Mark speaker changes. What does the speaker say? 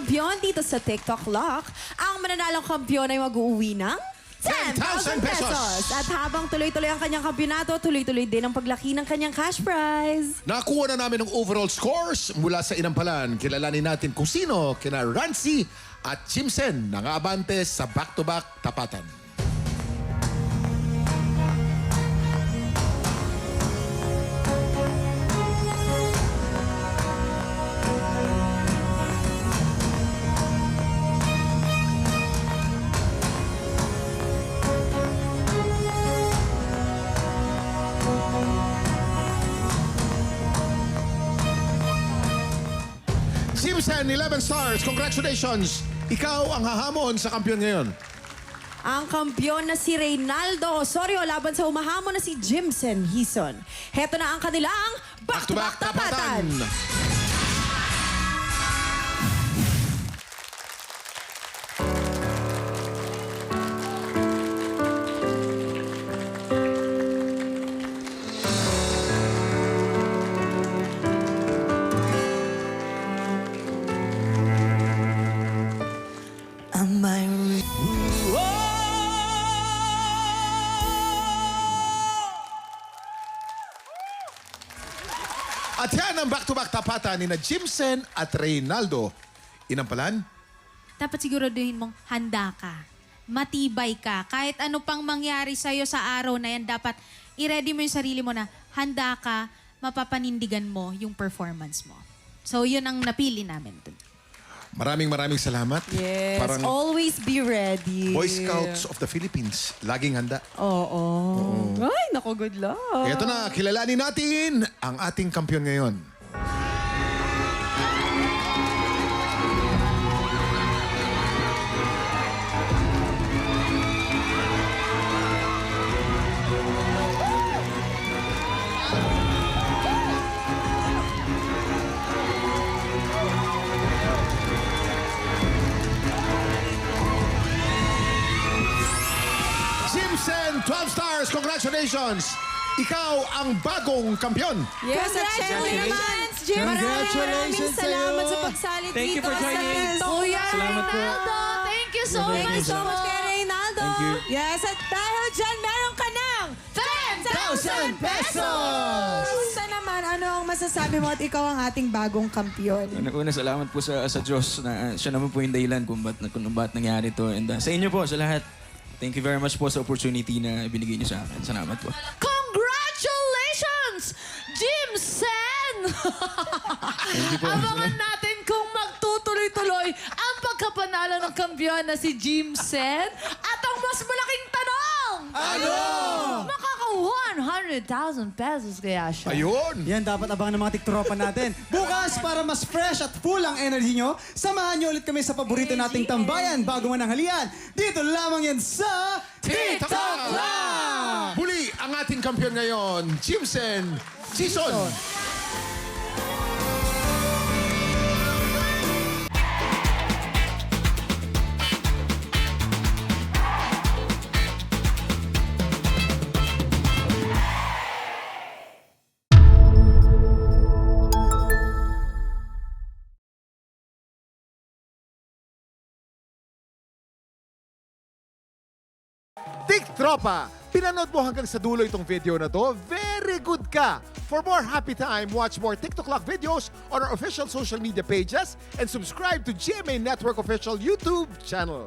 Speaker 1: kampiyon dito sa TikTok Lock. Ang mananalong kampiyon ay mag-uuwi ng 10,000 pesos. At habang tuloy-tuloy ang kanyang kampyonato, tuloy-tuloy din ang paglaki ng kanyang cash prize.
Speaker 2: Nakakuha na namin ng overall scores mula sa inampalan. Kilalanin natin kung sino kina Rancy at Jimsen ng abante sa back-to-back tapatan. Jimsen, 11 stars. Congratulations! Ikaw ang hahamon sa kampiyon ngayon.
Speaker 1: Ang kampiyon na si Reynaldo Osorio laban sa humahamon na si Jimsen Hison. Heto na ang kanilang back-to-back tapatan.
Speaker 3: Am I
Speaker 2: At yan ang back-to-back tapatan ni na Jimsen at Reynaldo. Inampalan?
Speaker 4: Dapat siguraduhin mong handa ka. Matibay ka. Kahit ano pang mangyari sa'yo sa araw na yan, dapat i-ready mo yung sarili mo na handa ka, mapapanindigan mo yung performance mo. So, yun ang napili namin dun.
Speaker 2: Maraming salamat.
Speaker 1: Yes,
Speaker 2: Parang
Speaker 1: always be ready.
Speaker 2: Boy Scouts of the Philippines. Laging handa.
Speaker 1: Oo. Ay, naku, good luck.
Speaker 2: Ito na, kilalanin natin ang ating kampiyon ngayon. Jimsen, 12 stars. Congratulations! Ikaw ang bagong kampiyon.
Speaker 1: Yes, at syempre naman, Jim, maraming salamat sa pagsali
Speaker 5: Thank you
Speaker 1: dito
Speaker 5: for
Speaker 1: sa
Speaker 5: joining.
Speaker 1: TikTok.
Speaker 4: Kuya
Speaker 5: Salamat po.
Speaker 4: Reynaldo, thank you so
Speaker 1: Thank you
Speaker 4: much.
Speaker 1: so much kay Reynaldo.
Speaker 5: Thank you.
Speaker 1: Yes, at dahil dyan, meron ka ng 10,000 pesos! Sa naman, ano ang masasabi mo at ikaw ang ating bagong kampiyon?
Speaker 5: Una, salamat po sa Diyos na siya naman po yung dahilan kung ba't nangyari to. And sa inyo po, sa lahat, thank you very much po sa opportunity na binigay niyo sa akin. Salamat po.
Speaker 4: Congratulations, Jimsen!
Speaker 5: Thank you po.
Speaker 4: Abangan natin kung magtutuloy-tuloy ang pagkapanalo ng kampiyon na si Jimsen. At ang mas malaking tanong!
Speaker 2: Ano?
Speaker 4: Makaka 100,000 pesos kaya siya.
Speaker 2: Ayun!
Speaker 6: Yan, dapat abangan ng mga tiktropa natin. Bukas, para mas fresh at full ang energy nyo, samahan nyo ulit kami sa paborito nating tambayan bago mananghalian. Dito lamang yan sa
Speaker 2: TikTok Live! Muli, ang ating kampiyon ngayon, Jimsen Hison. TikTropa, pinanood mo hanggang sa dulo itong video na to? Very good ka! For more happy time, watch more TikTok Lock videos on our official social media pages and subscribe to GMA Network official YouTube channel.